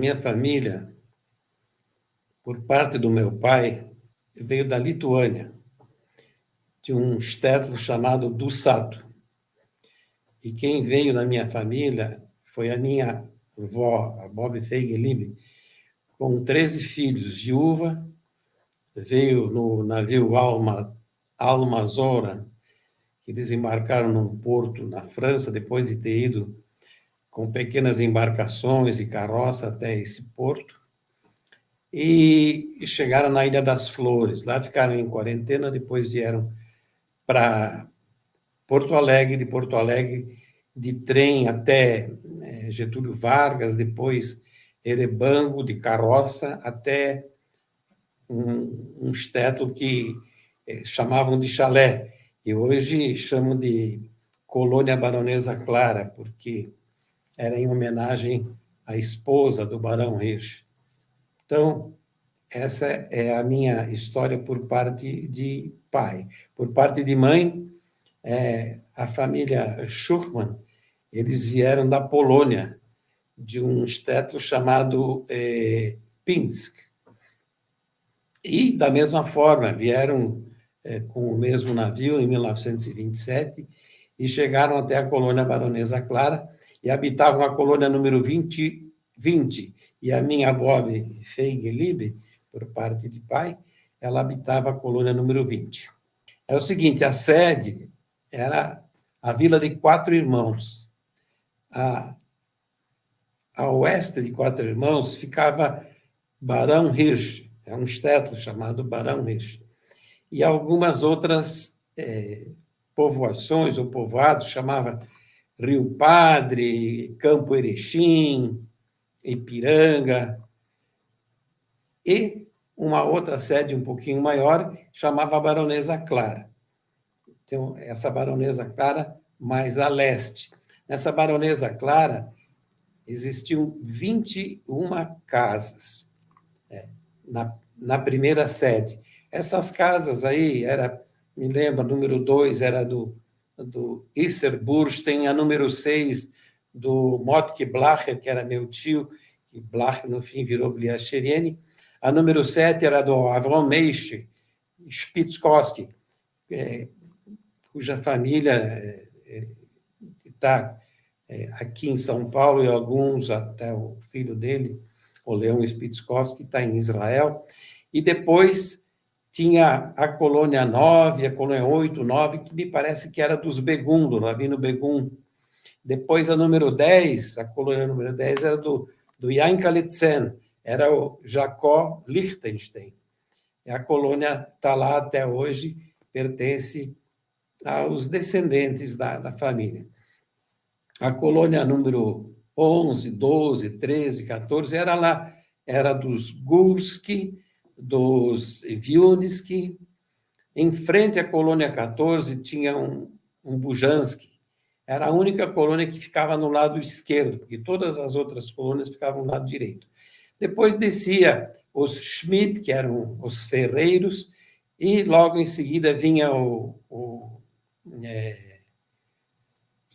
minha família, por parte do meu pai, veio da Lituânia, de um shtetl chamado Dussato. E quem veio na minha família foi a minha avó, a Bob Feigelib, com 13 filhos, viúva, veio no navio Almazora, que desembarcaram num porto na França, depois de ter ido com pequenas embarcações e carroça até esse porto, e chegaram na Ilha das Flores. Lá ficaram em quarentena, depois vieram para Porto Alegre, de Porto Alegre de trem até Getúlio Vargas, depois Erebango, de carroça, até um shtetl que chamavam de chalé, e hoje chamam de Colônia Baronesa Clara, porque era em homenagem à esposa do Barão Hirsch. Então, essa é a minha história por parte de pai. Por parte de mãe, a família Schuchmann, eles vieram da Polônia, de um shtetl chamado Pinsk. E, da mesma forma, vieram com o mesmo navio em 1927 e chegaram até a colônia Baronesa Clara e habitavam a colônia número 20. E a minha Bob Feigelib, por parte de pai, ela habitava a colônia número 20. É o seguinte, a sede era a Vila de Quatro Irmãos. A oeste de Quatro Irmãos ficava Barão Hirsch, é um shtetl chamado Barão Hirsch, e algumas outras povoações ou povoados, chamava Rio Padre, Campo Erechim, Ipiranga, e uma outra sede um pouquinho maior, chamava Baronesa Clara. Então, essa Baronesa Clara mais a leste. Nessa Baronesa Clara, existiam 21 casas na primeira sede. Essas casas aí, me lembro, a número 2 era do Isser Burstein, a número 6 do Motke Blacher, que era meu tio, e Blacher, no fim, virou Bliacheriene. A número 7 era do Avron Meisch Spitzkowski, cuja família está aqui em São Paulo, e alguns, até o filho dele, o Leon Spitzkowski, está em Israel. E depois tinha a colônia 9, a colônia 8, 9, que me parece que era dos Begum, do Rabino Begum. Depois a número 10, a colônia número 10 era do Yain Kalitzen, era o Jacó Lichtenstein. E a colônia está lá até hoje, pertence aos descendentes da família. A colônia número 11, 12, 13, 14 era lá, era dos Gurski, dos Viunisky. Em frente à colônia 14 tinha um Bujanski. Era a única colônia que ficava no lado esquerdo, porque todas as outras colônias ficavam no lado direito. Depois descia os Schmidt, que eram os ferreiros, e logo em seguida vinha o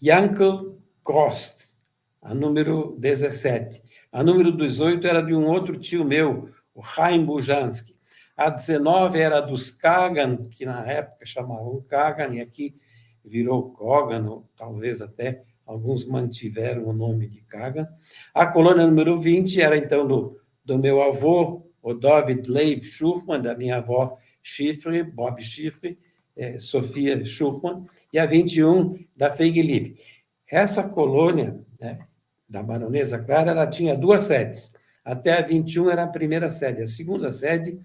Yankel Kost, a número 17. A número 18 era de um outro tio meu, o Chaim Bujanski. A 19 era dos Kagan, que na época chamavam Kagan, e aqui virou Kogan, ou talvez até alguns mantiveram o nome de Kagan. A colônia número 20 era, então, do meu avô, o David Leib Schuchmann, da minha avó Schifre, Bob Schifre, Sofia Schuchmann, e a 21 da Feigelib. Essa colônia, da Baronesa Clara, ela tinha duas sedes. Até a 21 era a primeira sede. A segunda sede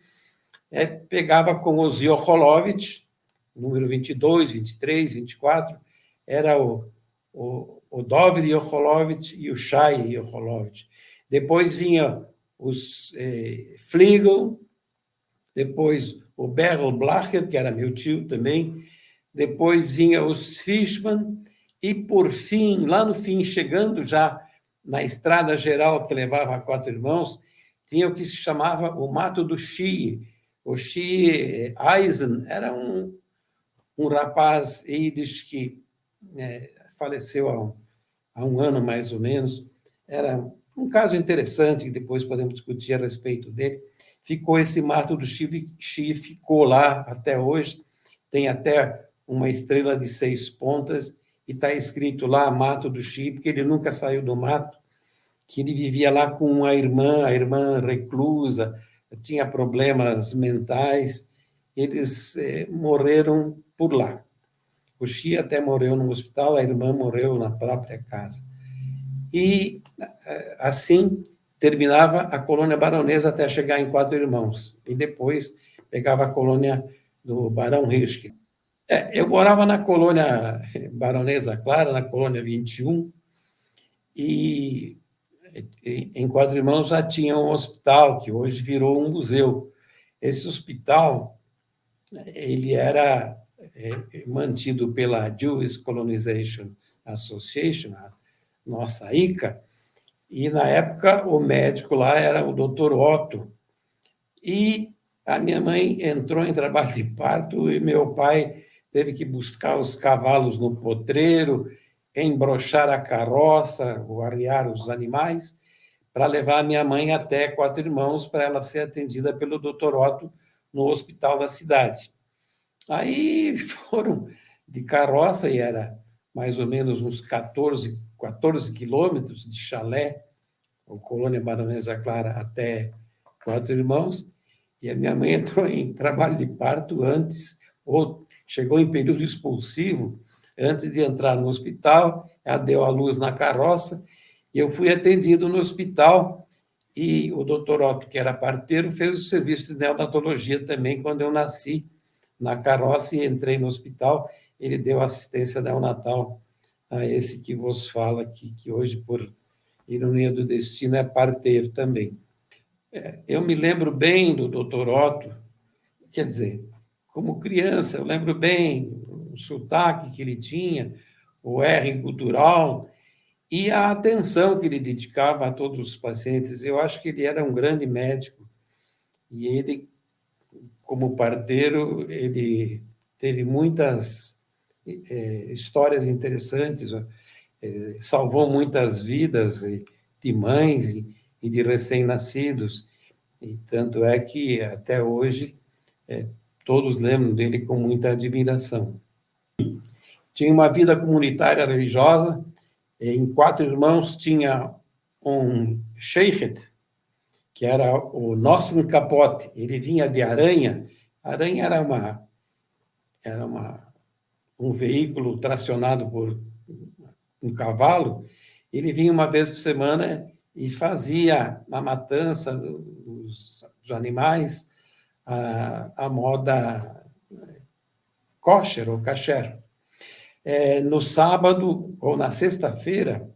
pegava com os Yocholovitch, número 22, 23, 24, era o David Yocholovitch e o Shai Yocholovitch. Depois vinha os Fliegel, depois o Berl Blacher, que era meu tio também, depois vinha os Fishman, e, por fim, lá no fim, chegando já na estrada geral que levava a Quatro Irmãos, tinha o que se chamava o Mato do Xie. O Xie Eisen era um rapaz ídis que faleceu há um ano, mais ou menos. Era um caso interessante, que depois podemos discutir a respeito dele, ficou esse Mato do Xi, ficou lá até hoje, tem até uma estrela de 6 pontas, e está escrito lá Mato do Xi, porque ele nunca saiu do mato, que ele vivia lá com a irmã reclusa, tinha problemas mentais, eles morreram por lá. O Xi até morreu no hospital, a irmã morreu na própria casa. E, assim, terminava a colônia baronesa até chegar em Quatro Irmãos. E depois pegava a colônia do Barão Hirsch. Eu morava na colônia Baronesa Clara, na colônia 21, e em Quatro Irmãos já tinha um hospital, que hoje virou um museu. Esse hospital, ele era mantido pela Jewish Colonization Association, a nossa ICA, e, na época, o médico lá era o Dr. Otto. E a minha mãe entrou em trabalho de parto e meu pai teve que buscar os cavalos no potreiro, embrochar a carroça, ou arriar os animais, para levar a minha mãe até Quatro Irmãos para ela ser atendida pelo Dr. Otto no hospital da cidade. Aí foram de carroça, e era mais ou menos uns 14 quilômetros de chalé, ou colônia Baronesa Clara, até Quatro Irmãos, e a minha mãe entrou em trabalho de parto antes, ou chegou em período expulsivo, antes de entrar no hospital, ela deu à luz na carroça, e eu fui atendido no hospital, e o doutor Otto, que era parteiro, fez o serviço de neonatologia também quando eu nasci na carroça e entrei no hospital. Ele deu assistência neonatal a esse que vos fala aqui, que hoje, por ironia do destino, é parteiro também. Eu me lembro bem do doutor Otto, quer dizer, como criança, eu lembro bem o sotaque que ele tinha, o R gutural, e a atenção que ele dedicava a todos os pacientes. Eu acho que ele era um grande médico, e ele, como parteiro, ele teve muitas histórias interessantes, salvou muitas vidas de mães e de recém-nascidos, e tanto é que, até hoje, todos lembram dele com muita admiração. Tinha uma vida comunitária religiosa. Em Quatro Irmãos tinha um sheikhet, que era o Nossen Capote. Ele vinha de Aranha. Aranha era um veículo tracionado por um cavalo. Ele vinha uma vez por semana e fazia a matança dos animais à moda kosher ou kasher. No sábado ou na sexta-feira,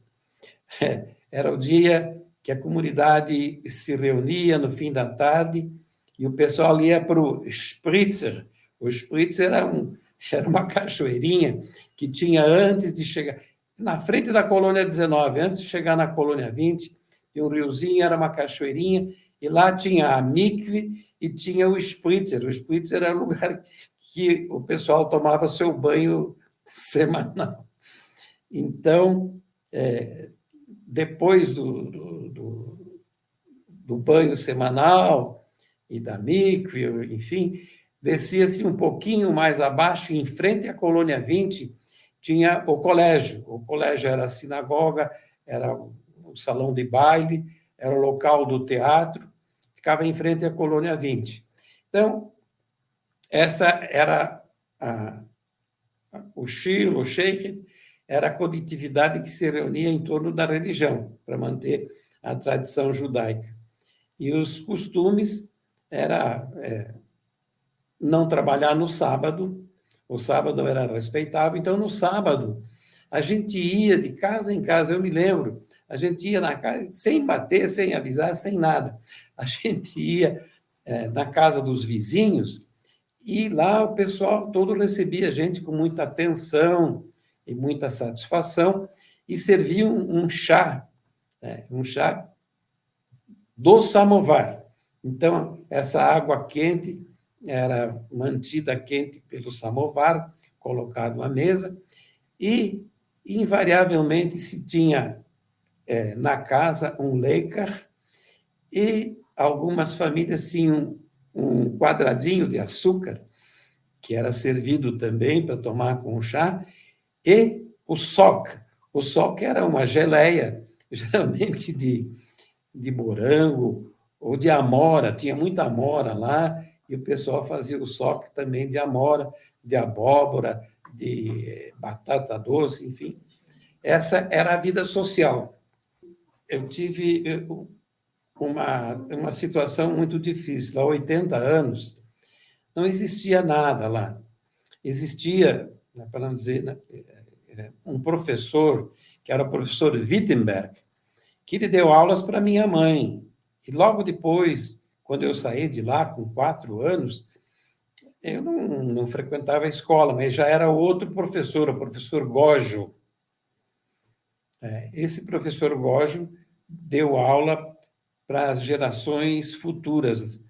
era o dia que a comunidade se reunia no fim da tarde e o pessoal ia para o Spritzer. O Spritzer era uma cachoeirinha que tinha, antes de chegar, na frente da colônia 19, antes de chegar na colônia 20, tinha um riozinho, era uma cachoeirinha, e lá tinha a mikve e tinha o Spritzer. O Spritzer era o lugar que o pessoal tomava seu banho semanal. Então, depois do banho semanal e da mikve, enfim, descia-se um pouquinho mais abaixo, em frente à colônia 20, tinha o colégio. O colégio era a sinagoga, era o salão de baile, era o local do teatro, ficava em frente à colônia 20. Então, essa era o shir, o sheikh, era a coletividade que se reunia em torno da religião, para manter a tradição judaica. E os costumes era não trabalhar no sábado. O sábado era respeitável, então, no sábado, a gente ia de casa em casa. Eu me lembro, a gente ia na casa, sem bater, sem avisar, sem nada. A gente ia na casa dos vizinhos, e lá o pessoal todo recebia a gente com muita atenção e muita satisfação, e servia um chá do samovar. Então, essa água quente era mantida quente pelo samovar, colocado à mesa, e, invariavelmente, se tinha na casa um lecar e algumas famílias tinham um quadradinho de açúcar, que era servido também para tomar com o chá, e o soc. O soc era uma geleia, geralmente de morango ou de amora, tinha muita amora lá, e o pessoal fazia o soc também de amora, de abóbora, de batata doce, enfim. Essa era a vida social. Eu tive uma situação muito difícil. Há 80 anos, não existia nada lá. Existia, para não dizer, um professor, que era o professor Wittenberg, que ele deu aulas para minha mãe. E logo depois, quando eu saí de lá, com 4 anos, eu não frequentava a escola, mas já era outro professor, o professor Gojo. Esse professor Gojo deu aula para as gerações futuras.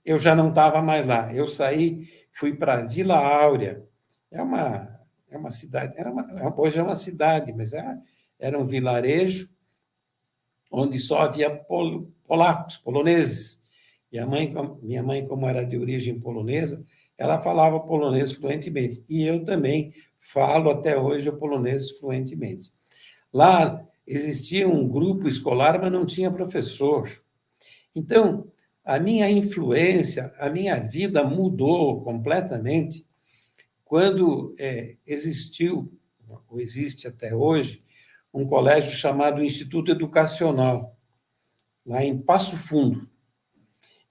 Eu já não estava mais lá. Eu saí, fui para Vila Áurea. É uma cidade, hoje é uma cidade, mas era um vilarejo onde só havia polacos, poloneses. E minha mãe, como era de origem polonesa, ela falava polonês fluentemente. E eu também falo até hoje o polonês fluentemente. Lá existia um grupo escolar, mas não tinha professor. Então, a minha influência, a minha vida mudou completamente quando existiu, ou existe até hoje, um colégio chamado Instituto Educacional, lá em Passo Fundo.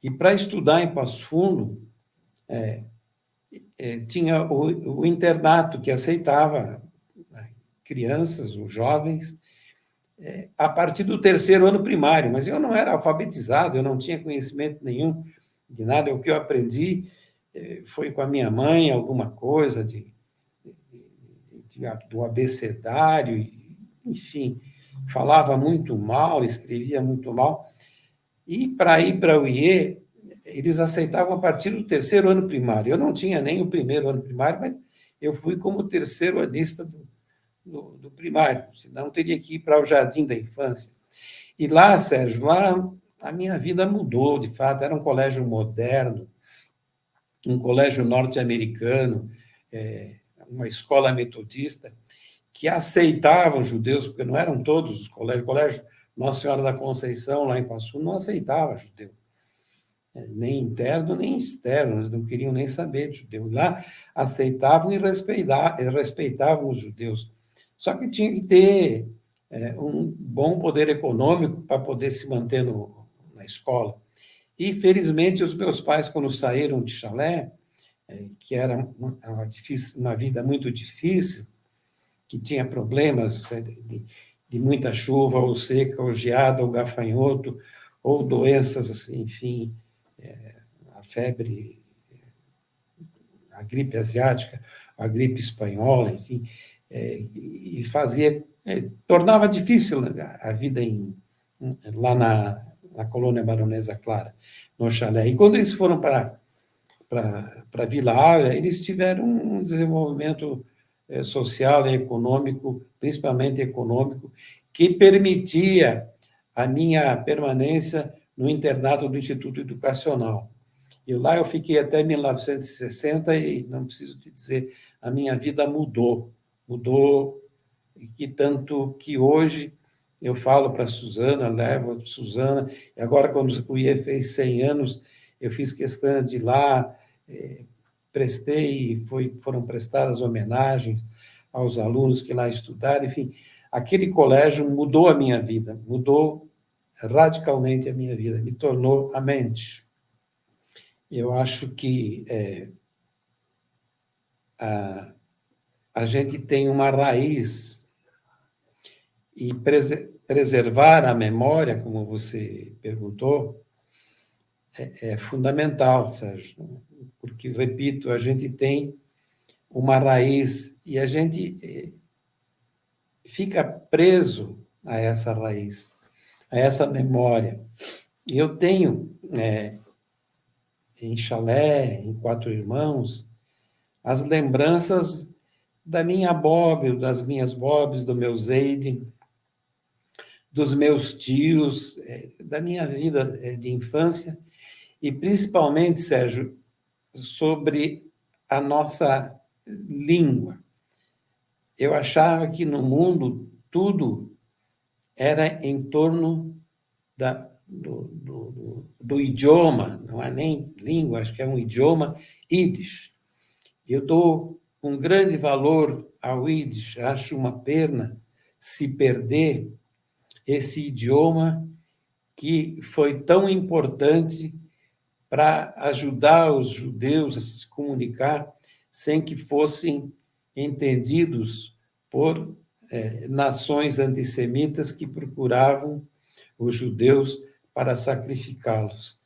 E para estudar em Passo Fundo, tinha o internato que aceitava crianças, os jovens, a partir do terceiro ano primário, mas eu não era alfabetizado, eu não tinha conhecimento nenhum de nada. O que eu aprendi foi com a minha mãe, alguma coisa do abecedário, enfim, falava muito mal, escrevia muito mal. E para ir para o IE, eles aceitavam a partir do terceiro ano primário. Eu não tinha nem o primeiro ano primário, mas eu fui como terceiro anista do primário, senão teria que ir para o jardim da infância. E lá, Sérgio, lá a minha vida mudou, de fato, era um colégio moderno, um colégio norte-americano, uma escola metodista, que aceitava os judeus, porque não eram todos os colégios. O colégio Nossa Senhora da Conceição, lá em Passo Fundo, não aceitava judeu, nem interno, nem externo, eles não queriam nem saber de judeu. Lá aceitavam e respeitavam os judeus. Só que tinha que ter um bom poder econômico para poder se manter na escola. E, felizmente, os meus pais, quando saíram de Chalé, que era uma vida muito difícil, que tinha problemas de muita chuva, ou seca, ou geada, ou gafanhoto, ou doenças, assim, enfim, a febre, a gripe asiática, a gripe espanhola, enfim, e tornava difícil a vida lá na colônia Baronesa Clara, no Chalé. E quando eles foram para Vila Áurea, eles tiveram um desenvolvimento social e econômico, principalmente econômico, que permitia a minha permanência no internato do Instituto Educacional. E lá eu fiquei até 1960 e, não preciso te dizer, a minha vida mudou, e tanto que hoje eu falo para a Suzana, levo a Suzana, e agora, quando o IE fez 100 anos, eu fiz questão de ir lá, foram prestadas homenagens aos alunos que lá estudaram, enfim, aquele colégio mudou a minha vida, mudou radicalmente a minha vida, me tornou a mente. Eu acho que a gente tem uma raiz e preservar a memória, como você perguntou, é fundamental, Sérgio, porque, repito, a gente tem uma raiz e a gente fica preso a essa raiz, a essa memória. E eu tenho, em Chalé, em Quatro Irmãos, as lembranças da minha Bob, das minhas Bobs, do meu Zeide, dos meus tios, da minha vida de infância, e principalmente, Sérgio, sobre a nossa língua. Eu achava que no mundo tudo era em torno do idioma, não é nem língua, acho que é um idioma, Yiddish. Eu dou um grande valor ao Yiddish, acho uma pena se perder esse idioma que foi tão importante para ajudar os judeus a se comunicar sem que fossem entendidos por nações antissemitas que procuravam os judeus para sacrificá-los.